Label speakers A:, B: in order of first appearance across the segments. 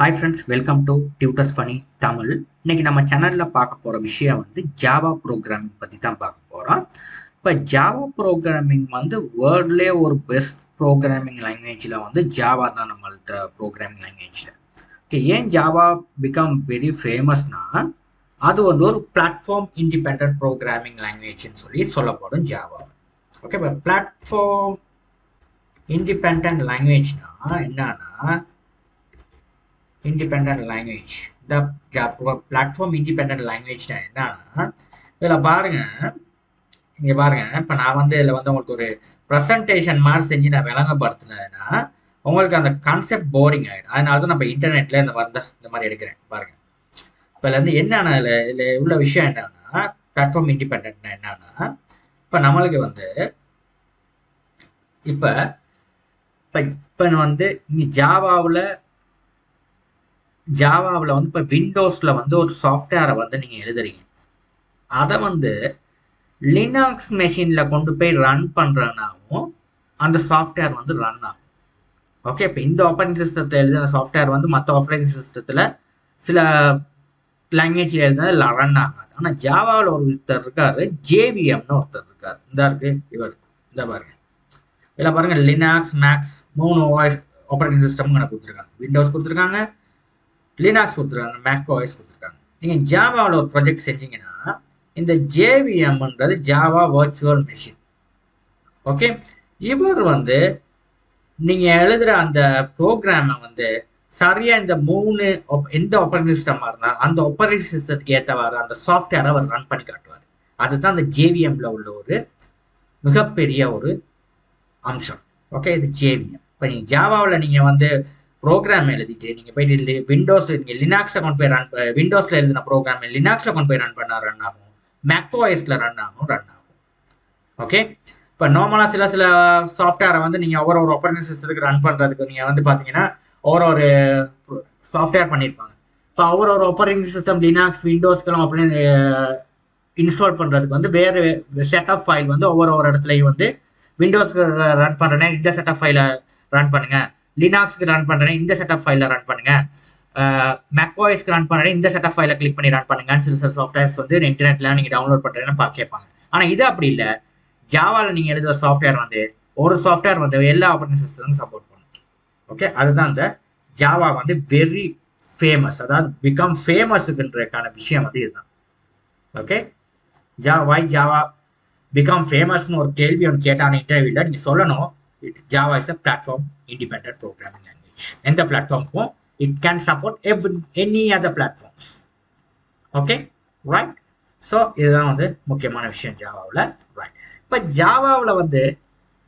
A: Hi friends, welcome to tutors funny Tamil. இன்னைக்கு நம்ம சேனலில் பார்க்க போகிற விஷயம் ஜாவா ப்ரோக்ராமிங் பற்றி தான் பார்க்க போகிறோம். இப்போ ஜாவா ப்ரோக்ராமிங் வேர்ல்ட்லேயே ஒரு பெஸ்ட் ப்ரோக்ராமிங் லாங்குவேஜில் ஜாவா தான் நம்மள்ட்ட ப்ரோக்ராமிங் லாங்குவேஜில். ஓகே, ஏன் ஜாவா பிகம் வெரி ஃபேமஸ்னா அது ஒரு பிளாட்ஃபார்ம் இண்டிபெண்ட் ப்ரோக்ராமிங் லாங்குவேஜ்னு சொல்லப்படும் ஜாவா. ஓகே, இப்போ பிளாட்ஃபார்ம் இண்டிபெண்ட் லாங்குவேஜ்னா என்னன்னா இண்டிபெண்டன்ட் லாங்குவேஜ் இந்த பிளாட்ஃபார்ம் இண்டிபெண்டன்ட் லாங்குவேஜ்னா என்னன்னா இதில் இங்கே பாருங்க, இப்போ நான் இதில் உங்களுக்கு ஒரு ப்ரெசன்டேஷன் மாதிரி செஞ்சு நான் விளங்கப்படுத்தினேன்னா உங்களுக்கு அந்த கான்செப்ட் போரிங் ஆகிடும். அதனால தான் நம்ம இன்டர்நெட்டில் இந்த மாதிரி எடுக்கிறேன் பாருங்க. இப்போ இதில் என்னன்னா இதில் உள்ள விஷயம் என்னன்னா பிளாட்ஃபார்ம் இண்டிபெண்டன்ட்னா என்னன்னா இப்போ நம்மளுக்கு இப்போ இங்கே ஜாவாவில் இப்போ விண்டோஸில் ஒரு சாஃப்ட்வேரை நீங்கள் எழுதுறீங்க. அதை லினக்ஸ் மெஷினில் கொண்டு போய் ரன் பண்ணுறனாவும் அந்த சாஃப்ட்வேர் ரன் ஆகும். ஓகே, இப்போ இந்த ஆப்ரேட்டிங் சிஸ்டத்தை எழுதுன சாஃப்ட்வேர் மற்ற ஆப்ரேட்டிங் சிஸ்டத்தில் சில லாங்குவேஜில் எழுதுனா ரன் ஆகாது. ஆனால் ஜாவாவில் ஒருத்தர் இருக்கார், ஜேவிஎம்னு ஒருத்தர் இருக்கார். இவர் இந்த பாருங்க, இதில் பாருங்கள் லினக்ஸ் மேக்ஸ் 3 ஆப்ரேட்டிங் சிஸ்டம் எனக்கு கொடுத்துருக்காங்க. விண்டோஸ் கொடுத்துருக்காங்க, லினக்ஸ் கொடுத்துருக்காங்க, மேக் ஓஎஸ் கொடுத்துருக்காங்க. நீங்கள் ஜாவாவில் ஒரு ப்ராஜெக்ட் செஞ்சீங்கன்னா இந்த ஜேவிஎம்ன்றது ஜாவா வர்ச்சுவல் மெஷின். ஓகே, இவர் நீங்கள் எழுதுகிற அந்த ப்ரோக்ராமை சரியாக இந்த 3 எந்த ஆப்ரேட்டிங் சிஸ்டமாக இருந்தால் அந்த ஆப்ரேட்டிங் சிஸ்டத்துக்கு ஏற்றவாறு அந்த சாஃப்ட்வேரை அவர் ரன் பண்ணி காட்டுவார். அதுதான் அந்த ஜேவிஎம்ல உள்ள ஒரு மிகப்பெரிய ஒரு அம்சம். ஓகே, இது ஜேவிஎம். இப்போ நீங்கள் ஜாவாவில் நீங்கள் ப்ரோக்ராம் எழுதிட்டு நீங்கள் போயிட்டு விண்டோஸ் நீங்கள் லினாக்ஸில் கொண்டு போய் விண்டோஸில் எழுதின ப்ரோக்ராம் லினாக்ஸில் கொண்டு போய் ரன் பண்ணால் ரன் ஆகும், மேக் ஓஎஸில் ரன் ஆகும். ஓகே, இப்போ நார்மலாக சில சாஃப்ட்வேரை நீங்கள் ஒரு ஆப்ரேட்டிங் சிஸ்டத்துக்கு ரன் பண்ணுறதுக்கு நீங்கள் பார்த்தீங்கன்னா ஒரு சாஃப்ட்வேர் பண்ணியிருப்பாங்க. இப்போ ஒரு ஆப்ரேட்டிங் சிஸ்டம் லினாக்ஸ் விண்டோஸ்க்கெல்லாம் அப்படின்னு இன்ஸ்டால் பண்ணுறதுக்கு வேறு செட் ஆஃப் ஃபைல் ஒவ்வொரு இடத்துலையும் விண்டோஸ்க்கு ரன் பண்ணுறேன்னா இந்த செட் ஆஃப் ஃபைலை ரன் பண்ணுங்கள், லினாக்ஸ்க்கு ரன் பண்ணுறேன் இந்த செட்டப் ஃபைலில் ரன் பண்ணுங்க, மேக்ஓஎஸ்க்கு ரன் பண்ணுறேன் இந்த செட்டப் ஃபைலை கிளிக் பண்ணி ரன் பண்ணுங்கன்னு சில சாஃப்ட்வேர்ஸ் இன்டர்நெட்டில் நீங்கள் டவுன்லோட் பண்ணுறேன்னு கேட்பாங்க. ஆனால் இது அப்படி இல்லை. ஜாவாவில் நீங்கள் எழுதுகிற சாஃப்ட்வேர் ஒரு சாஃப்ட்வேர் எல்லா ஆப்ரேட்டிங் சிஸ்டமும் சப்போர்ட் பண்ணும். ஓகே, அதுதான் அந்த ஜாவா வெரி ஃபேமஸ், அதாவது பிகம் ஃபேமஸுக்குன்றதுக்கான விஷயம் இதுதான். ஓகே, ஜாவா பிகம் ஃபேமஸ்னு ஒரு கேள்வி ஒன்று கேட்டான இன்டர்வியூவில் நீங்கள் சொல்லணும் Java is a platform independent programming language. And the platform it can support any other platforms. Okay, right? So இதுதான் முக்கியமான விஷயம் ஜாவாவில். ரைட், இப்போ ஜாவாவில்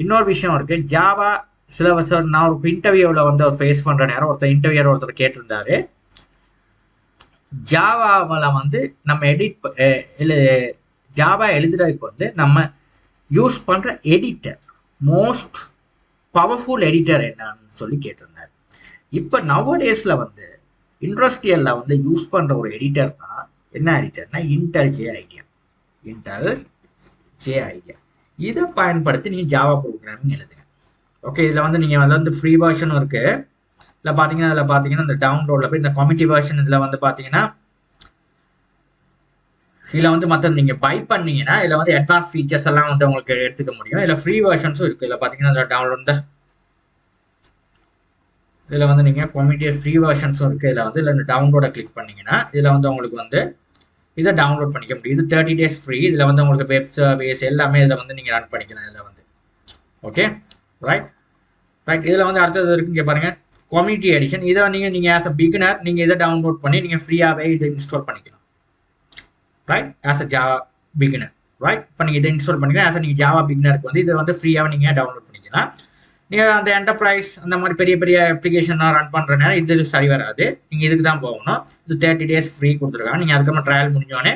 A: இன்னொரு விஷயம் இருக்கு. ஜாவா நான் ஒரு இன்டர்வியூவில் ஒரு ஃபேஸ் பண்ணுற நேரம் ஒருத்தர் கேட்டிருந்தாரு, ஜாவாவில் நம்ம ஜாவா எழுதுறதுக்கு நம்ம யூஸ் பண்ணுற எடிட்டர் மோஸ்ட் பவர்ஃபுல் எடிட்டர் என்னன்னு சொல்லி கேட்டிருந்தார். இப்போ நவடேஸில் இண்டஸ்ட்ரியலில் யூஸ் பண்ணுற ஒரு எடிட்டர் தான் என்ன எடிட்டர்னா இன்டெல் ஜே ஐடியா. இதை பயன்படுத்தி நீங்கள் ஜாவா ப்ரோக்ராமிங் எழுதுங்க. ஓகே, இதில் நீங்கள் ஃப்ரீ வெர்ஷனும் இருக்குது. இதில் பார்த்தீங்கன்னா இந்த டவுன்லோடில் போய் இந்த கம்யூனிட்டி வெர்ஷன் இதில் பார்த்தீங்கன்னா இதில் மற்ற நீங்கள் பை பண்ணீங்கன்னா இதில் அட்வான்ஸ் ஃபீச்சர்ஸ் எல்லாம் உங்களுக்கு எடுத்துக்க முடியும். இதில் ஃப்ரீ வெர்ஷன்ஸும் இருக்குது. இதில் பார்த்தீங்கன்னா இதில் டவுன்லோட் இதில் நீங்கள் கம்யூனிட்டி ஃப்ரீ வெர்ஷன்ஸும் இருக்குது. இதில் டவுன்லோடை கிளிக் பண்ணிங்கன்னா இதில் உங்களுக்கு இதை டவுன்லோட் பண்ணிக்க முடியும். இது 30 days ஃப்ரீ. இதில் உங்களுக்கு வெப் சர்வீஸ் எல்லாமே இதில் நீங்கள் ரன் பண்ணிக்கலாம். இதில் ஓகே, ரைட். இதில் அடுத்தது இருக்குது. இங்கே பாருங்கள் கம்யூனிட்டி எடிஷன். இதை நீங்கள் ஆஸ் அ பிகினர் நீங்கள் இதை டவுன்லோட் பண்ணி நீங்கள் ஃப்ரீயாகவே இதை இன்ஸ்டால் பண்ணிக்கலாம். Right, as a Java beginner. Right, இப்போ நீங்கள் இதை இன்ஸ்டால் பண்ணிக்கலாம். ஆஸ் நீங்கள் ஜாவா பிகினருக்கு இதை ஃப்ரீயாக நீங்கள் டவுன்லோட் பண்ணிக்கலாம். நீங்கள் அந்த என்டர்பிரைஸ் அந்த மாதிரி பெரிய பெரிய அப்ளிகேஷனாக ரன் பண்ணுறதுனால இது சரி வராது. நீங்கள் இதுக்கு தான் போகணும். இது 30 days ஃப்ரீ கொடுத்துருக்காங்க. நீங்கள் அதுக்கப்புறம் ட்ரையல் முடிஞ்சோடனே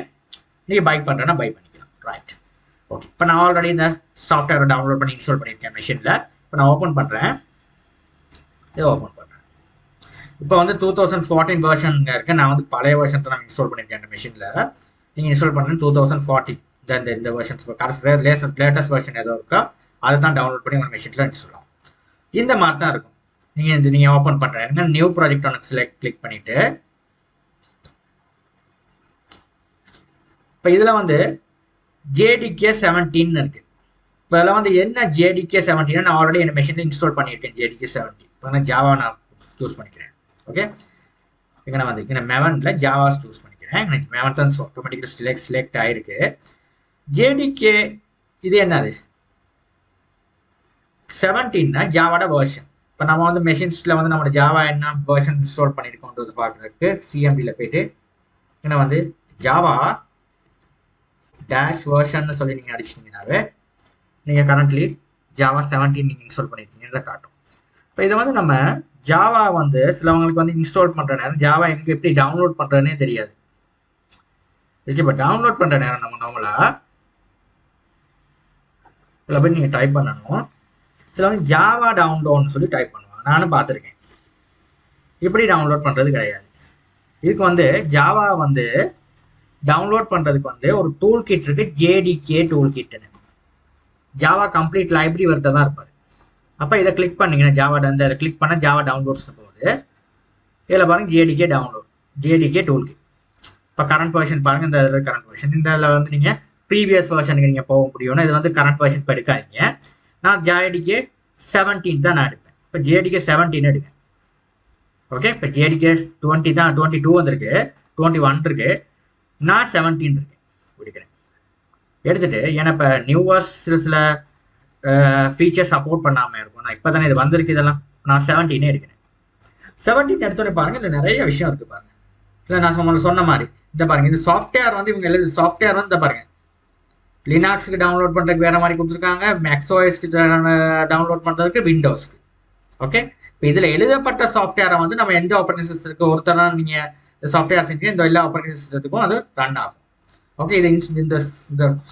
A: நீங்கள் பை பண்ணுறேன்னா பை பண்ணிக்கலாம். Right, okay. இப்போ நான் ஆல்ரெடி இந்த சாஃப்ட்வேரை டவுன்லோட் பண்ணி இன்ஸ்டால் பண்ணியிருக்கேன் மெஷினில். இப்போ நான் ஓப்பன் பண்ணுறேன். இதை ஓப்பன் பண்ணுறேன். இப்போ 2014 வெர்ஷன் இருக்குது. நான் பழைய வெர்ஷன் நான் இன்ஸ்டால் பண்ணியிருக்கேன் அந்த மெஷினில். நீங்கள் இன்ஸ்டால் பண்ணுறது 2040 இந்த வெர்ஷன்ஸ் லேட்டஸ்ட் வெர்ஷன் ஏதோ இருக்கோ அதை தான் டவுன்லோட் பண்ணி உங்கள் மெஷினில் இன்ஸ்டால் ஆகும். இந்த மாதிரி தான் இருக்கும். நீங்கள் ஓப்பன் பண்ணுறேன். நியூ ப்ராஜெக்ட் ஒன்று கிளிக் பண்ணிவிட்டு இப்போ இதில் வந்து JDK 17 இருக்குது. இப்போ இதில் வந்து என்ன JDK 17 நான் ஆல்ரெடி என் மெஷினில் இன்ஸ்டால் பண்ணியிருக்கேன். JDK 17 இப்போ நான் ஜாவா நான் சூஸ் பண்ணிக்கிறேன். ஓகே, இங்கே நான் வந்து இங்கே மெவனில் ஜாவா சூஸ் பண்ணிக்கிறேன். எனக்கு மெவன் தான் ஆட்டோமேட்டிக்கலி செலக்ட் ஆகிருக்கு. JDK இது என்னது 17னா ஜாவாட வெர்ஷன். இப்போ நம்ம வந்து மெஷின்ஸில் வந்து நம்ம ஜாவா என்ன வெர்ஷன் இன்ஸ்டால் பண்ணியிருக்கோன்றது பார்க்குறதுக்கு CMDயில் போயிட்டு ஏன்னா வந்து ஜாவா டேஷ் வெர்ஷன் சொல்லி நீங்கள் அடிச்சிட்டிங்கனாவே நீங்கள் கரண்ட்லி ஜாவா 17 நீங்கள் இன்ஸ்டால் பண்ணியிருக்கீங்கன்னு காட்டும். இப்போ இதை வந்து நம்ம ஜாவா வந்து சிலவங்களுக்கு வந்து இன்ஸ்டால் பண்ணுற நேரம் ஜாவா எங்கே எப்படி டவுன்லோட் பண்ணுறதுனே தெரியாது. ஓகே, இப்போ டவுன்லோட் பண்ணுற நேரம் நம்ம நார்மலாக இதில் போய் நீங்கள் டைப் பண்ணணும். சிலவங்க ஜாவா டவுன்லோட்னு சொல்லி டைப் பண்ணுவாங்க. நானும் பார்த்துருக்கேன். இப்படி டவுன்லோட் பண்ணுறது கிடையாது. இதுக்கு வந்து ஜாவா வந்து டவுன்லோட் பண்ணுறதுக்கு வந்து ஒரு டூல் கிட் இருக்குது. JDK டூல் கிட்னு ஜாவா கம்ப்ளீட் லைப்ரரி வரத்தை தான் இருப்பார். அப்போ இதை கிளிக் பண்ணிங்கன்னா ஜாவா இந்த இதை கிளிக் பண்ணால் ஜாவா டவுன்லோட்ஸ்னு போகுது. இதில் பாருங்கள் JDK download JDK tool kit. இப்போ கரண்ட் வெர்ஷன் பாருங்கள், இந்த இதில் கரண்ட் வெர்ஷன். இந்த இதில் வந்து நீங்கள் ப்ரீவியஸ் வெர்ஷனுக்கு நீங்கள் போக முடியும்னா இது வந்து கரண்ட் வெர்ஷன் இப்போ எடுக்காதீங்க. நான் JDK 17 தான் நான் எடுப்பேன். இப்போ JDK 17 எடுங்க. ஓகே, இப்போ JDK 20 தான் 22 வந்திருக்கு, 21 இருக்குது, நான் 17 இருக்கேன் எடுக்கிறேன். எடுத்துகிட்டு ஏன்னா இப்போ நியூவர்ஸ் சில ஃபீச்சர் சப்போர்ட் பண்ணாமல் இருக்கும். நான் இப்போ தானே இது வந்திருக்கு, இதெல்லாம் நான் 17 எடுக்கிறேன். 17 எடுத்தோடனே பாருங்கள் இதில் நிறைய விஷயம் இருக்குது பாருங்கள். இல்லை நான் சொன்ன மாதிரி இந்த பாருங்கள், இந்த சாஃப்ட்வேர் வந்து இவங்க எழுது சாஃப்ட்வேர் வந்து இந்த பாருங்கள் லினாக்ஸுக்கு டவுன்லோட் பண்ணுறதுக்கு வேறு மாதிரி கொடுத்துருக்காங்க, மேக்ஸ்ஓஎஸ்க்கு டவுன்லோட் பண்ணுறதுக்கு விண்டோஸ்க்கு. ஓகே, இப்போ இதில் எழுதப்பட்ட சாஃப்ட்வேரை வந்து நம்ம எந்த ஆப்ரேட்டிங் சிஸ்டத்துக்கு ஒருத்தராக நீங்கள் இந்த சாஃப்ட்வேர் செஞ்சு இந்த எல்லா ஆப்ரேட்டிங் சிஸ்டத்துக்கும் அது ரன் ஆகும். ஓகே, இது இந்த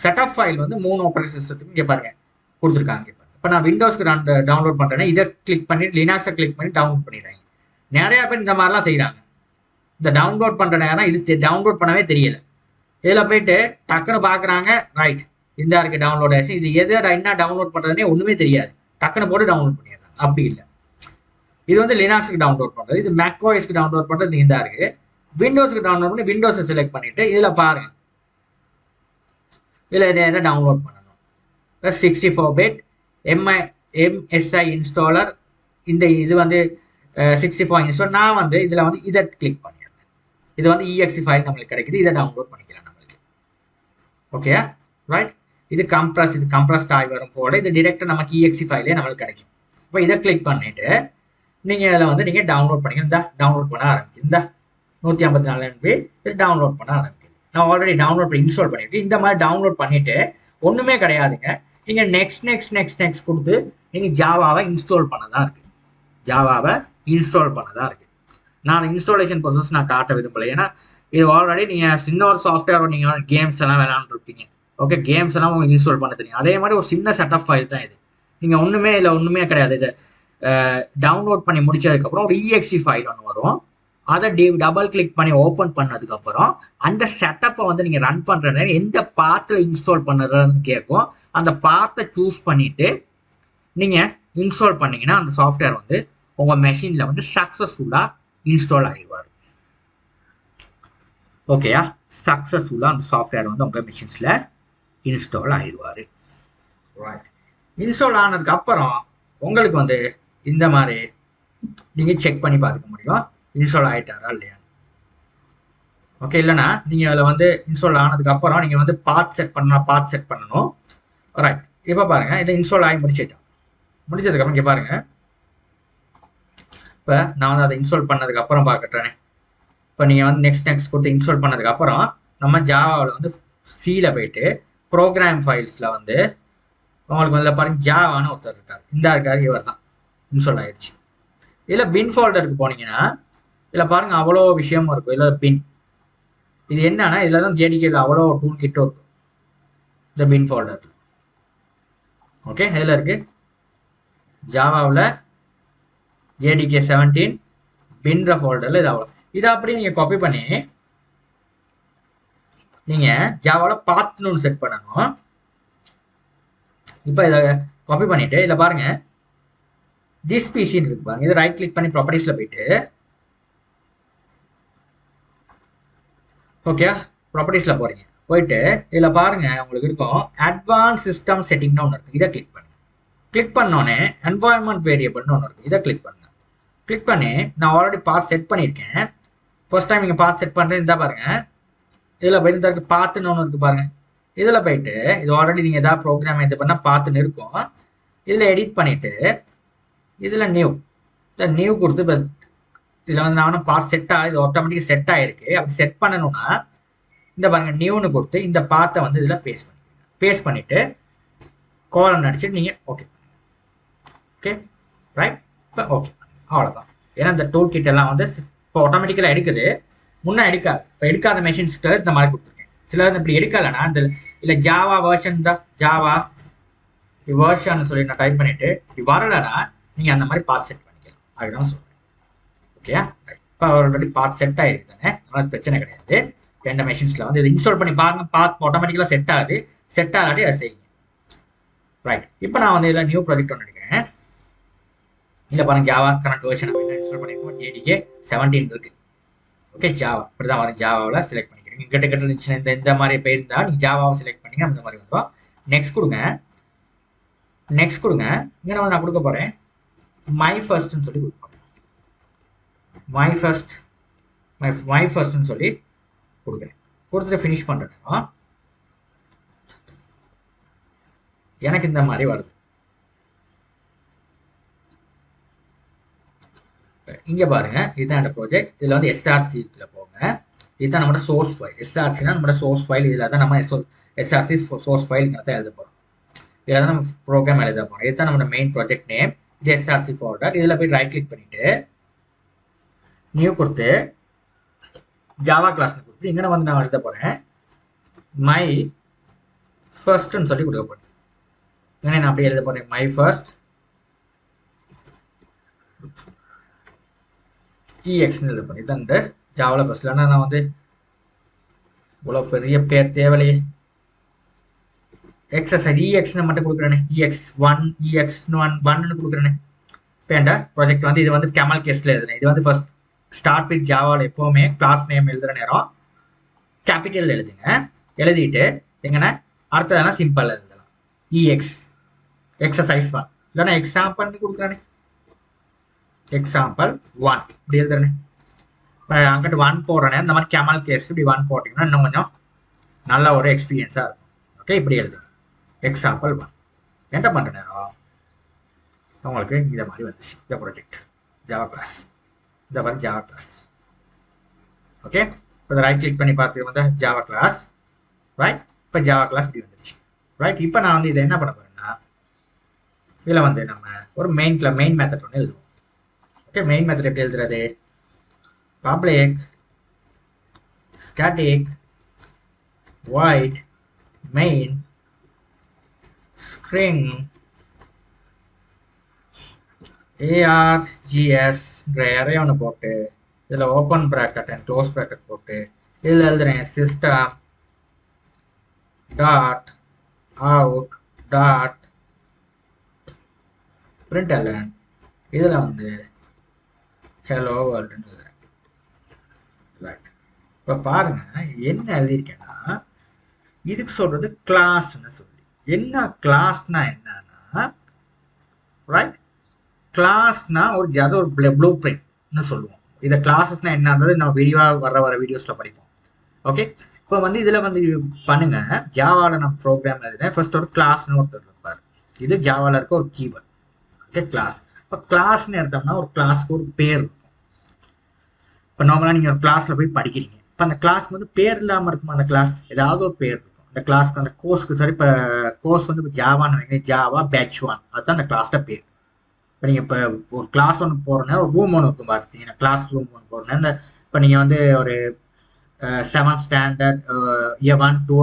A: செட்டப் ஃபைல் வந்து 3 ஆப்ரேட்டிங் சிஸ்டத்துக்கு இங்கே பாருங்கள் கொடுத்துருக்காங்க. இப்போ நான் விண்டோஸ்க்கு டவுன்லோட் பண்ணுறேன்னா இதை கிளிக் பண்ணிட்டு லினாக்ஸை கிளிக் பண்ணி டவுன்லோட் பண்ணிடுறாங்க. நிறையா பேர் இந்த மாதிரிலாம் செய்கிறாங்க. இந்த டவுன்லோட் பண்ணுற நேரம் இது டவுன்லோட் பண்ணவே தெரியலை. இதில் போயிட்டு டக்குன்னு பார்க்குறாங்க, ரைட் இந்த இருக்குது டவுன்லோட் ஆகிடுச்சு, இது என்ன டவுன்லோட் பண்ணுறதுனே ஒன்றுமே தெரியாது, டக்குன்னு போட்டு டவுன்லோட் பண்ணிடுறாங்க. அப்படி இல்லை, இது வந்து லினாக்ஸுக்கு டவுன்லோட் பண்ணுறது, இது மேக்ஓஎஸ்க்கு டவுன்லோட் பண்ணுறது இந்த இருக்குது. விண்டோஸ்க்கு டவுன்லோட் பண்ணி விண்டோஸை செலக்ட் பண்ணிவிட்டு இதில் பாருங்கள், இதில் என்ன டவுன்லோட் பண்ணணும் 64 பிட் MSI இன்ஸ்டாலர். இந்த இது வந்து 64 இன்ஸ்டால். நான் வந்து இதில் வந்து இதை கிளிக் பண்ணிடுறேன். இது வந்து EXE ஃபைல் நம்மளுக்கு கிடைக்குது, இதை டவுன்லோட் பண்ணிக்கலாம் நம்மளுக்கு. ஓகே ரைட், இது கம்ப்ரஸ்ட் ஆகி வரும் போல இது டிரெக்டாக நமக்கு EXE ஃபைலே நம்மளுக்கு கிடைக்கும். இப்போ இதை கிளிக் பண்ணிவிட்டு நீங்கள் இதில் வந்து நீங்கள் டவுன்லோட் பண்ணிக்கலாம். இந்த டவுன்லோட் பண்ண ஆரம்பிக்கும். இந்த 154 MB இது டவுன்லோட் பண்ண ஆரம்பிக்கும். நான் ஆல்ரெடி டவுன்லோட் பண்ணி இன்ஸ்டால் பண்ணிவிட்டு இந்த மாதிரி டவுன்லோட் பண்ணிவிட்டு ஒன்றுமே கிடையாதுங்க. நீங்கள் நெக்ஸ்ட் கொடுத்து நீங்கள் ஜாவாவை இன்ஸ்டால் பண்ணதான் இருக்குது. ஜாவாவை இன்ஸ்டால் பண்ணதான் இருக்குது. நான் இன்ஸ்டாலேஷன் ப்ராசஸ் நான் காட்ட விரும்பலை. ஏன்னா இது ஆல்ரெடி நீங்கள் சின்ன ஒரு சாஃப்ட்வேர் நீங்கள் கேம்ஸ் எல்லாம் விளையாண்டுருப்பீங்க. ஓகே, கேம்ஸ் எல்லாம் உங்களுக்கு இன்ஸ்டால் பண்ண தெரியும். அதே மாதிரி ஒரு சின்ன செட்டப் ஃபைல் தான் இது. நீங்கள் ஒன்றுமே கிடையாது. இதை டவுன்லோட் பண்ணி முடிச்சதுக்கப்புறம் ஒரு EXE ஃபைல் ஒன்று வரும். அதை டபுள் கிளிக் பண்ணி ஓப்பன் பண்ணதுக்கப்புறம் அந்த செட்டப்பை வந்து நீங்கள் ரன் பண்ணுற நேரம் எந்த பாத்தில் இன்ஸ்டால் பண்ணுறதுன்னு கேட்கும். அந்த பாத்தை சூஸ் பண்ணிவிட்டு நீங்கள் இன்ஸ்டால் பண்ணிங்கன்னா அந்த சாஃப்ட்வேர் வந்து உங்கள் மெஷினில் வந்து சக்ஸஸ்ஃபுல்லாக இன்ஸ்டால் ஆகிடுவார். ஓகேயா, சக்ஸஸ்ஃபுல்லாக அந்த சாஃப்ட்வேர் வந்து உங்கள் மெஷின்ஸில் இன்ஸ்டால் ஆகிடுவார். ரைட், இன்ஸ்டால் ஆனதுக்கப்புறம் உங்களுக்கு வந்து இந்த மாதிரி நீங்கள் செக் பண்ணி பார்த்துக்க முடியும் இன்ஸ்டால் ஆகிட்டாரா இல்லையா. ஓகே, இல்லைனா நீங்கள் அதில் வந்து இன்ஸ்டால் ஆனதுக்கப்புறம் நீங்கள் வந்து பார்ட் செட் பண்ணணும். ரைட், இப்போ பாருங்கள் இதை இன்ஸ்டால் ஆகி முடிச்சதுக்கப்புறம் இங்கே பாருங்கள். இப்போ நான் வந்து அதை இன்ஸ்டால் பண்ணதுக்கப்புறம் பார்க்கட்டேனே. இப்போ நீங்கள் வந்து நெக்ஸ்ட் கொடுத்து இன்ஸ்டால் பண்ணதுக்கப்புறம் நம்ம ஜாவாவில் வந்து சியில் போயிட்டு ப்ரோக்ராம் ஃபைல்ஸில் வந்து உங்களுக்கு வந்து பாருங்கள் ஜாவான்னு ஒருத்தர் இருக்கார். இவர் தான் இன்ஸ்டால் ஆகிடுச்சு. இதில் பின் ஃபோல்டருக்கு போனீங்கன்னா இதில் பாருங்கள் அவ்வளோ விஷயமும் இருக்கும். இதில் பின் இது என்னன்னா இதில் தான் JDKல அவ்வளோ டூல் கிட்டும் இருக்கும் இந்த பின் ஃபோல்டரில். ஓகே, இதில் இருக்குது ஜாவாவில் JDK 17 பின்ற ஃபோல்டரில் இது அவ்வளோ. இதை அப்படியே நீங்கள் காப்பி பண்ணி நீங்கள் ஜாவாவில் பாத்னு ஒன்று செட் பண்ணணும். இப்போ இதை காப்பி பண்ணிவிட்டு இதில் பாருங்கள் திஸ் பிசின்னு இருக்கு பாருங்க. இதை ரைட் கிளிக் பண்ணி ப்ராப்பர்ட்டிஸ்ல போயிட்டு ஓகே ப்ராப்பர்ட்டிஸ்ல போறீங்க. போயிட்டு இதுல பாருங்க உங்களுக்கு இருக்கும் அட்வான்ஸ் சிஸ்டம் செட்டிங்னு ஒன்று இருக்கு. இதை கிளிக் பண்ணுங்க. கிளிக் பண்ணோடனே என்வாயன்மெண்ட் வேரியபிள்னு ஒன்று இருக்கு. இதை கிளிக் பண்ணுங்க. கிளிக் பண்ணி நான் ஆல்ரெடி பாத் செட் பண்ணியிருக்கேன். ஃபர்ஸ்ட் டைம் நீங்கள் பாத் செட் பண்ணுறது இருந்தால் பாருங்க. இதில் போயிட்டு இந்த இருக்கு பாத்துன்னு ஒன்று இருக்கு பாருங்க. இதில் போயிட்டு இது ஆல்ரெடி நீங்கள் ஏதாவது ப்ரோக்ராம் இது பண்ணால் பாத்துன்னு இருக்கும். இதில் எடிட் பண்ணிட்டு இதில் நியூ இந்த நியூ கொடுத்து இப்போ இதில் வந்து நான் பாத் செட் ஆகி இது ஆட்டோமேட்டிக் செட் ஆகிருக்கு. அப்படி செட் பண்ணணும்னா இந்த பாருங்க நியூன்னு கொடுத்து இந்த பாத்தை வந்து இதில் பேஸ்ட் பண்ணிக்கோங்க. பேஸ்ட் பண்ணிவிட்டு கோலன் அடிச்சுட்டு நீங்கள் ஓகே ஓகே ரைட். இப்போ ஓகே அவ்வளோதான். ஏன்னா இந்த டூல் கிட் எல்லாம் வந்து இப்போ ஆட்டோமேட்டிக்கலாக எடுக்குது. முன்னே எடுக்காது. இப்போ எடுக்காத மெஷின்ஸ்க்கு இந்த மாதிரி கொடுத்துருக்கேன். சிலர் இப்படி எடுக்கலைன்னா இந்த இல்லை ஜாவா வேர்ஷன் தான் ஜாவா வேர்ஷன் சொல்லி நான் டைப் பண்ணிவிட்டு இப்படி வரலைன்னா நீங்கள் அந்த மாதிரி பாத் செட் பண்ணிக்கலாம். அதுதான் சொல்கிறேன். ஓகே இப்போ ஆல்ரெடி பாத் செட் ஆகிருக்கு தானே, அதனால் பிரச்சனை கிடையாது. ரெண்டு மெஷின்ஸில் வந்து இதை இன்ஸ்டால் பண்ணி பாருங்க. பாத் ஆட்டோமேட்டிக்கலாக செட் ஆகுது. செட் ஆகாட்டி அதை செய்யுங்க. ரைட். இப்போ நான் வந்து இதில் நியூ ப்ராஜெக்ட் ஒன்று எடுக்கிறேன். இல்லை பாருங்க ஜாவா கரண்ட் வெர்ஷன் இன்ஸ்டால் பண்ணியிருக்கோம். JDK 17 இருக்கு. ஓகே ஜாவா இப்படி தான் வரும். ஜாவாவில் செலக்ட் பண்ணிக்கிறீங்க. கிட்ட இருந்துச்சுன்னா இந்த மாதிரி பேர் இருந்தால் நீங்கள் ஜாவாவை செலக்ட் பண்ணிங்க அந்த மாதிரி வரும். நெக்ஸ்ட் கொடுங்க. நெக்ஸ்ட் கொடுங்க. இங்கே வந்து நான் கொடுக்க போகிறேன் மை ஃபர்ஸ்ட்னு சொல்லி கொடுப்போம். மை ஃபர்ஸ்ட்னு சொல்லி கொடுக்குறேன். கொடுத்துட்டு ஃபினிஷ் பண்ணுறேன். எனக்கு இந்த மாதிரி வருது. இங்கே பாருங்க இதுதான் இந்த ப்ராஜெக்ட். இதில் வந்து SRCக்குள்ள போங்க. இதுதான் நம்மளோட சோர்ஸ் ஃபைல். SRCனா நம்மளோட சோர்ஸ் ஃபைல். இதில் தான் நம்ம SRC சோர்ஸ் ஃபைல் இங்கே தான் எழுத போகிறோம். இதில் தான் நம்ம ப்ரோக்ராம் எழுத போகிறோம். இதுதான் நம்மளோட மெயின் ப்ராஜெக்ட் நேம். இது SRC ஃபோல்டர். இதில் போய் ரைட் கிளிக் பண்ணிட்டு நியூ கொடுத்து ஜாவா கிளாஸ்னு கொடுத்து இங்கே வந்து நான் எழுத போகிறேன் மை ஃபர்ஸ்ட்னு சொல்லி கொடுக்க போகிறேன். இங்கே நான் அப்படியே எழுத போகிறேன் மை ஃபர்ஸ்ட் EXன்னு எழுத போகிறேன். இதுதான் இந்த ஜாவாவில் ஃபர்ஸ்ட். இல்லைன்னா நான் வந்து இவ்வளோ பெரிய பேர் தேவையில்லையே. எக்ஸசைஸ் EXன்னு மட்டும் கொடுக்குறேனே. EX1 EX1 கொடுக்குறேனே. இப்போ என் ப்ராஜெக்ட் வந்து இது வந்து கேமல் கேஸில் எழுதுனேன். இது வந்து ஃபர்ஸ்ட் ஸ்டார்ட் வித் ஜாவாவில் எப்போவுமே கிளாஸ் நேம் எழுதுகிற நேரம் கேபிட்டல் எழுதுங்க. எழுதிட்டு எங்கன்னா அடுத்ததெல்லாம் சிம்பிள் எழுதலாம். EX எக்ஸசைஸ் 1 இல்லைன்னா எக்ஸாம்பிள்னு கொடுக்குறேனே. எக்ஸாம்பிள் 1 இப்படி எழுதுறேனே. அங்கிட்டு 1 போடுறேனே. இந்த மாதிரி கேமல் கேஸ் இப்படி 1 போட்டிங்கன்னா இன்னும் கொஞ்சம் நல்ல ஒரு எக்ஸ்பீரியன்ஸாக இருக்கும். ஓகே இப்படி எழுதுங்க. எக்ஸாம்பிள் 1 என்ன பண்ணுற நேரம் உங்களுக்கு இந்த மாதிரி வந்துச்சு. இந்த ப்ராஜெக்ட் ஜாவா கிளாஸ் இந்த மாதிரி ஜாவா கிளாஸ். ஓகே இப்போ ரைட் கிளிக் பண்ணி பார்த்து வந்தால் ஜாவா கிளாஸ். ரைட் இப்போ ஜாவா கிளாஸ் இப்படி வந்துடுச்சு. ரைட் இப்போ நான் வந்து இதை என்ன பண்ண போகிறேன்னா இதில் வந்து நம்ம ஒரு மெயின் மெத்தட் ஒன்று எழுதுவோம். ஓகே மெயின் மெத்தட் எப்படி எழுதுறது? Public static void main string args array ஒன்று போட்டு இதில் open bracket and close bracket போட்டு இதில் எழுதுறேன் system dot out dot println. இதில் வந்து ஹலோ வேர்ல்டுன்னு எழுதுறேன். ரைட் இப்போ பாருங்க என்ன எழுதியிருக்கேன்னா இதுக்கு சொல்றது கிளாஸ்ன்னு சொல்லி. என்ன கிளாஸ்னா என்னன்னா ரைட் கிளாஸ்னா அது ஒரு ப்ளூ பிரிண்ட்னு சொல்லுவோம். இதை கிளாஸஸ்னா என்னன்றது நம்ம விரிவாக வர வீடியோஸ்ல படிப்போம். ஓகே இப்போ வந்து இதில் வந்து பண்ணுங்க. ஜாவாவில் நம்ம ப்ரோக்ராம் எழுதுறேன். ஃபர்ஸ்ட் ஒரு கிளாஸ்னு ஒருத்தர் இருப்பார். இது ஜாவாவில் இருக்க ஒரு கீவேர்ட். Okay class. இப்போ கிளாஸ்ன்னு எடுத்தோம்னா ஒரு கிளாஸ்க்கு ஒரு பேர் இருக்கும். இப்போ நார்மலாக நீங்கள் ஒரு கிளாஸில் போய் படிக்கிறீங்க. இப்போ அந்த கிளாஸ்க்கு வந்து பேர் இல்லாமல் இருக்குமா? அந்த கிளாஸ் ஏதாவது ஒரு பேர் இருக்கும். அந்த கிளாஸ்க்கு அந்த கோர்ஸ்க்கு சரி. இப்போ கோர்ஸ் வந்து இப்போ ஜாவான்னு வைங்க. ஜாவா பேட்ச் 1 அதுதான் அந்த கிளாஸில் பேர். இப்போ நீங்கள் இப்போ ஒரு கிளாஸ் ஒன்று போகிறோன்னா ஒரு ரூம் ஒன்று இருக்கும் பார்த்தீங்கன்னா கிளாஸ் ரூம் ஒன்று போகிறோன்னா இந்த இப்போ நீங்கள் வந்து ஒரு 7th ஸ்டாண்டர்ட் இயர் 1 2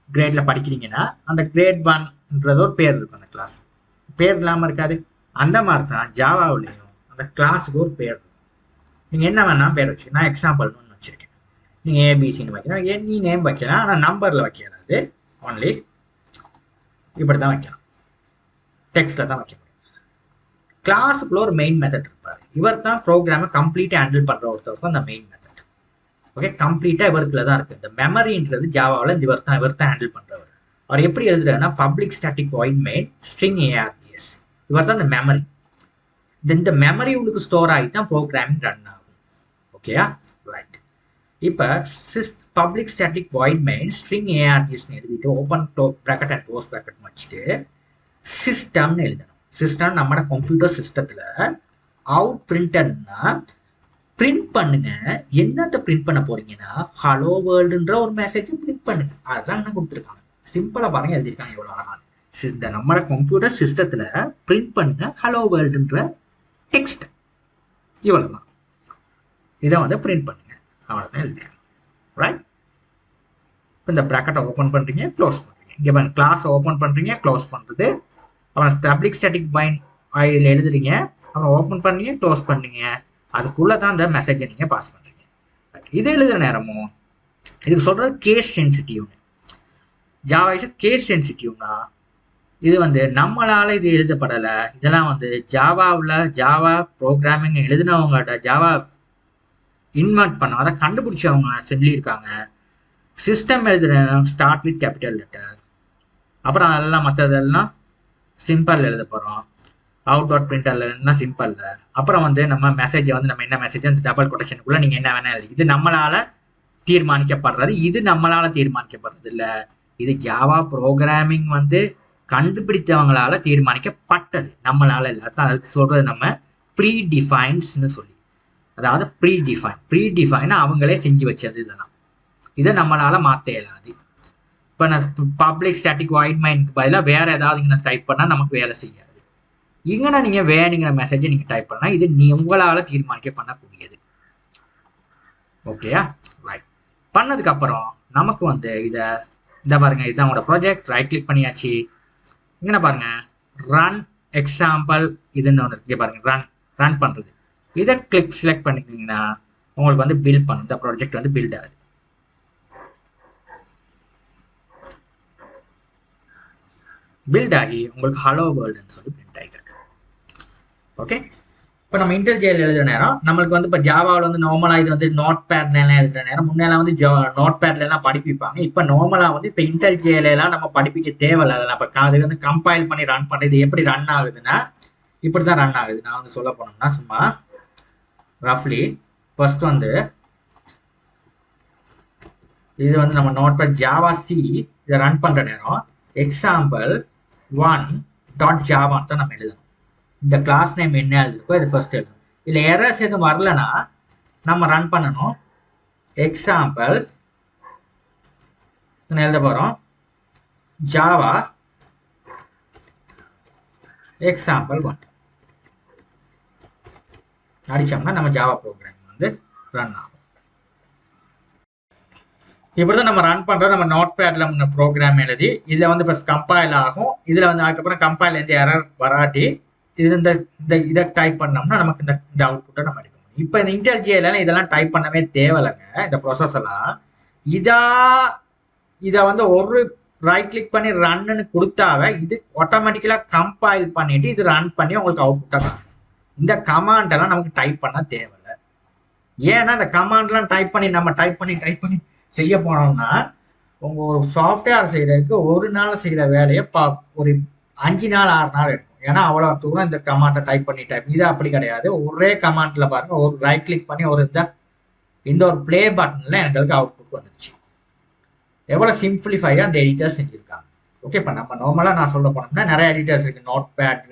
A: கிரேடில் படிக்கிறீங்கன்னா அந்த கிரேட் 1ன்றது ஒரு பேர் இருக்கும். அந்த கிளாஸ் பேர் இல்லாமல் இருக்காது. அந்த மாதிரி தான் ஜாவாவிலையும் அந்த கிளாஸுக்கு ஒரு பேர் இருக்கும். நீங்கள் என்ன வேணாலும் பேர் வச்சுக்கலாம். நான் எக்ஸாம்பிள்னு ஒன்று வச்சுருக்கேன். நீங்கள் ஏபிசின்னு வைக்கலாம். எனி நேம் வைக்கலாம். ஆனால் நம்பரில் வைக்கலாது. ஒன்லி இப்படி தான் வைக்கலாம். டெக்ஸ்ட்டில் தான் வைக்க முடியும். கிளாஸுக்குள்ள ஒரு மெயின் மெத்தட் இருப்பார். இவர் தான் ப்ரோக்ராமை கம்ப்ளீட்டாக ஹேண்டில் பண்ணுற ஒருத்தருக்கு அந்த மெயின் மெத்தட். ஓகே, கம்ப்ளீட்டாக இவருக்குள்ள தான் இருக்குது. இந்த மெமரின்றது ஜாவாவில் இவர் தான் ஹேண்டில் பண்ணுறவர். அவர் எப்படி எழுதுறாருன்னா public static void main string ARGS. இவர் தான் இந்த மெமரி. இந்த மெமரி உங்களுக்கு ஸ்டோர் ஆகி தான் ப்ரோக்ராமிங் ரன் ஆகும். ஓகேயா, ரைட். இப்போ public static void main string ARGSன்னு எழுதிட்டு open bracket and close bracket வச்சுட்டு சிஸ்டம்னு எழுதணும். சிஸ்டம் நம்மளோட கம்ப்யூட்டர் சிஸ்டத்தில் அவுட் பிரிண்டர்னா பிரிண்ட் பண்ணுங்க. என்னத்தை பிரிண்ட் பண்ண போறீங்கன்னா ஹலோ வேர்ல்டுன்ற ஒரு மெசேஜ் பிரிண்ட் பண்ணுங்க. அதுதான் என்ன கொடுத்துருக்காங்க. சிம்பிளா பாருங்க எழுதியிருக்காங்க எவ்வளோ அழகான. இந்த நம்மளோட கம்ப்யூட்டர் சிஸ்டத்தில் பிரிண்ட் பண்ணுங்க ஹலோ வேர்ல்டுன்ற டெக்ஸ்ட். இவ்வளோதான். இதை வந்து பிரிண்ட் பண்ணுங்க. அவ்வளோதான் எழுதிருக்காங்க. ரைட். இந்த ப்ராக்கெட்டை ஓப்பன் பண்ணுறீங்க, க்ளோஸ் பண்ணுறீங்க. இங்கே பாருங்க கிளாஸை ஓப்பன் பண்ணுறீங்க, க்ளோஸ் பண்ணுறது. அப்புறம் பப்ளிக் ஸ்டாட்டிக் பைண்ட் இதில் எழுதுறீங்க, அப்புறம் ஓப்பன் பண்ணீங்க, க்ளோஸ் பண்ணீங்க. அதுக்குள்ளே தான் இந்த மெசேஜை நீங்கள் பாஸ் பண்ணுறீங்க. இது எழுதுகிற நேரமும் இதுக்கு சொல்கிறது கேஸ் சென்சிட்டிவ்னு. ஜாவா இஸ் கேஸ் சென்சிட்டிவ்னா இது வந்து நம்மளால் இது எழுதப்படலை. இதெல்லாம் வந்து ஜாவாவில் ஜாவா ப்ரோக்ராமிங் எழுதினவங்கள்ட்ட ஜாவா இன்வெர்ட் பண்ண அதை கண்டுபிடிச்சவங்க சொல்லியிருக்காங்க. சிஸ்டம் எழுதுகிற ஸ்டார்ட் வித் கேபிட்டல் லெட்டர், அப்புறம் அதெல்லாம் மற்றதெல்லாம் சிம்பிள் எழுத போகிறோம். அவுட் டாட் பிரிண்டர்னா சிம்பிளில். அப்புறம் வந்து நம்ம மெசேஜை வந்து நம்ம என்ன மெசேஜ் அந்த டபுள் கொட்டேஷனுக்குள்ளே நீங்கள் என்ன வேணால் எழுதி. இது நம்மளால் தீர்மானிக்கப்படுறது. இது நம்மளால் தீர்மானிக்கப்படுறது இல்லை. இது ஜாவா ப்ரோக்ராமிங் வந்து கண்டுபிடித்தவங்களால தீர்மானிக்கப்பட்டது, நம்மளால இல்லை. அதான் அதுக்கு சொல்கிறது நம்ம ப்ரீ டிஃபைன்ஸ்னு சொல்லி. அதாவது ப்ரீ டிஃபைன் அவங்களே செஞ்சு வச்சது. இதெல்லாம் இதை நம்மளால் மாற்ற இயலாது. இப்போ நான் பப்ளிக் ஸ்டாட்டிக் வாய்ட் மெயினுக்கு பதிலாக வேறு ஏதாவது இங்கே டைப் பண்ணால் நமக்கு வேலை செய்யாது. இங்கன்னா நீங்கள் வேணுங்கிற மெசேஜை நீங்கள் டைப் பண்ணால் இது உங்களால் தீர்மானிக்க பண்ணக்கூடியது. ஓகேயா, ரைட். பண்ணதுக்கப்புறம் நமக்கு வந்து இதை பாருங்கள், இதுதான் உங்களோட ப்ராஜெக்ட். ரைட் கிளிக் பண்ணியாச்சு. இங்கே பாருங்கள் ரன் எக்ஸாம்பிள் இதுன்னு ஒன்று இருக்கு பாருங்கள், ரன் பண்ணுறது. இதை செலக்ட் பண்ணிக்கிங்கன்னா உங்களுக்கு வந்து பில்ட் பண்ணும். இந்த ப்ராஜெக்ட் வந்து பில்ட் ஆகுது. பில்ட் ஆகி உங்களுக்கு ஹலோ வேர்ல்டுன்னு சொல்லி பிரிண்ட் ஆகிருக்கு. ஓகே, இப்போ நம்ம இன்டெல்ஜேல எழுதுகிற நேரம் நம்மளுக்கு வந்து இப்போ ஜாவாவில் வந்து நார்மலாக இது வந்து நோட் பேட்லாம் எழுதுகிற நேரம் முன்னெல்லாம் வந்து நோட் பேட்லாம் படிப்பிப்பாங்க. இப்போ நார்மலாக வந்து இப்போ இன்டெல்ஜேலாம் நம்ம படிப்பிக்க தேவையில்லை. அதெல்லாம் இப்போ அது வந்து கம்பைல் பண்ணி ரன் பண்ணுறது எப்படி ரன் ஆகுதுன்னா இப்படி தான் ரன் ஆகுது. நான் வந்து சொல்ல போனோம்னா சும்மா ரஃப்லி ஃபர்ஸ்ட் வந்து இது வந்து நம்ம நோட் பேட் ஜாவா சி இதை ரன் பண்ணுற நேரம் example1.java தான் நம்ம எழுதணும். இந்த கிளாஸ் நேம் என்ன எழுதிருக்கோ இது ஃபர்ஸ்ட் எழுதணும். இல்லை எரர்ஸ் எதுவும் வரலன்னா நம்ம ரன் பண்ணணும். எக்ஸாம்பிள் எழுத போகிறோம் ஜாவா example1 அடிச்சோம்னா நம்ம ஜாவா ப்ரோக்ராம் வந்து ரன் ஆகும். இப்படிதான் நம்ம ரன் பண்ணுறது. நம்ம நோட் பேட்ல முன்ன ப்ரோக்ராம் எழுதி இதில் வந்து ஃபர்ஸ்ட் கம்பைல் ஆகும். இதில் வந்து அதுக்கப்புறம் கம்பைல் எந்த எரர் வராட்டி இது இதை டைப் பண்ணோம்னா நமக்கு இந்த அவுட்புட்டை நம்ம எடுக்க முடியும். இப்போ இந்த இன்டெல்ஜேல இதெல்லாம் டைப் பண்ணவே தேவையில்லைங்க. இந்த ப்ராசஸ் எல்லாம் இதை வந்து ஒரு ரைட் கிளிக் பண்ணி ரன்னு கொடுத்தாவே இது ஆட்டோமேட்டிக்கலாக கம்பைல் பண்ணிட்டு இது ரன் பண்ணி உங்களுக்கு அவுட்புட்டாக காணும். இந்த கமாண்டெல்லாம் நமக்கு டைப் பண்ண தேவையில்லை. ஏன்னா இந்த கமாண்ட்லாம் டைப் பண்ணி செய்ய போனோம்னா உங்கள் ஒரு சாஃப்ட்வேர் செய்கிறதுக்கு ஒரு நாள் செய்கிற வேலையை ஒரு 5 நாள் 6 நாள் எடுக்கும். ஏன்னா அவ்வளோ தூரம் இந்த கமாண்டை டைப் இது அப்படி கிடையாது. ஒரே கமாண்டில் பாருங்கள், ஒரு ரைட் கிளிக் பண்ணி ஒரு இந்த ஒரு ப்ளே பட்டனில் எங்களுக்கு அவுட்புட் வந்துருச்சு. எவ்வளோ சிம்பிளிஃபையாக அந்த எடிட்டர்ஸ் செஞ்சுருக்காங்க. ஓகே, இப்போ நம்ம நார்மலாக நான் சொல்ல போனோம்னா நிறைய எடிட்டர்ஸ் இருக்குது. நோட் பேட்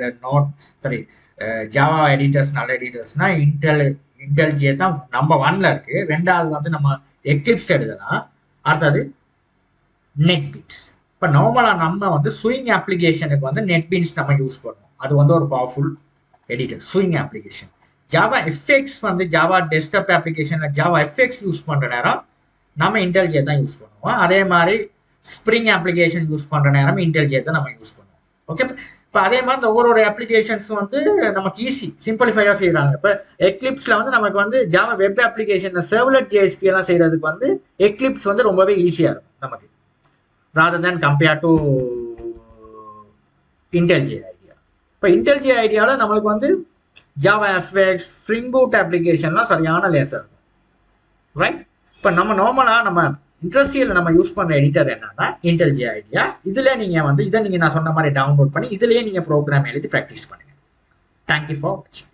A: ஜாவா எடிட்டர்ஸ் நல்ல எடிட்டர்ஸ்னால் இன்டெல்ஜே தான் நம்பர் 1ல இருக்குது. ரெண்டாவது வந்து நம்ம எக்லிப்ஸ் எழுதலாம். அடுத்தது நெட்பீன்ஸ். இப்போ நார்மலாக நம்ம வந்து ஸ்விங் அப்ளிகேஷனுக்கு வந்து நெட்பீன்ஸ் நம்ம யூஸ் பண்ணுவோம். அது வந்து ஒரு powerful editor swing application. Java FX வந்து ஜாவா டெஸ்க்டாப் அப்ளிகேஷனில் ஜாவா எஃப்எக்ஸ் யூஸ் பண்ணுற நேரம் நம்ம இன்டெல்ஜே தான் யூஸ் பண்ணுவோம். அதே மாதிரி ஸ்ப்ரிங் அப்ளிகேஷன் யூஸ் பண்ணுற நேரம் இன்டெல்ஜே தான் நம்ம யூஸ் பண்ணுவோம். ஓகே, இப்போ அதே மாதிரி இந்த ஒவ்வொரு அப்ளிகேஷன்ஸ் வந்து நமக்கு ஈஸி சிம்பிளிஃபையாக செய்கிறாங்க. இப்போ எக்லிப்ஸில் வந்து நமக்கு வந்து ஜாவா வெப் அப்ளிகேஷனில் சர்வ்லெட் ஜேஎஸ்பி எல்லாம் செய்கிறதுக்கு வந்து எக்லிப்ஸ் வந்து ரொம்பவே ஈஸியாக இருக்கும் நமக்கு, rather than compared to IntelliJ IDEA. இப்போ IntelliJ IDEAவில் நம்மளுக்கு வந்து ஜாவா எஃப்எக்ஸ் ஸ்ப்ரிங் பூட் அப்ளிகேஷன்லாம் சரியான லேசாக இருக்கும், ரைட்? இப்போ நம்ம நார்மலாக நம்ம இண்டஸ்ட்ரியில் நம்ம யூஸ் பண்ணுற எடிட்டர் என்னன்னா இன்டெல்ஜி ஐடியா. இதில் நீங்கள் வந்து இதை நீங்கள் நான் சொன்ன மாதிரி டவுன்லோட் பண்ணி இதுலேயே நீங்கள் ப்ரோக்ராம் எழுதி ப்ராக்டிஸ் பண்ணுங்கள். தேங்க்யூ ஃபார் வாட்சிங்.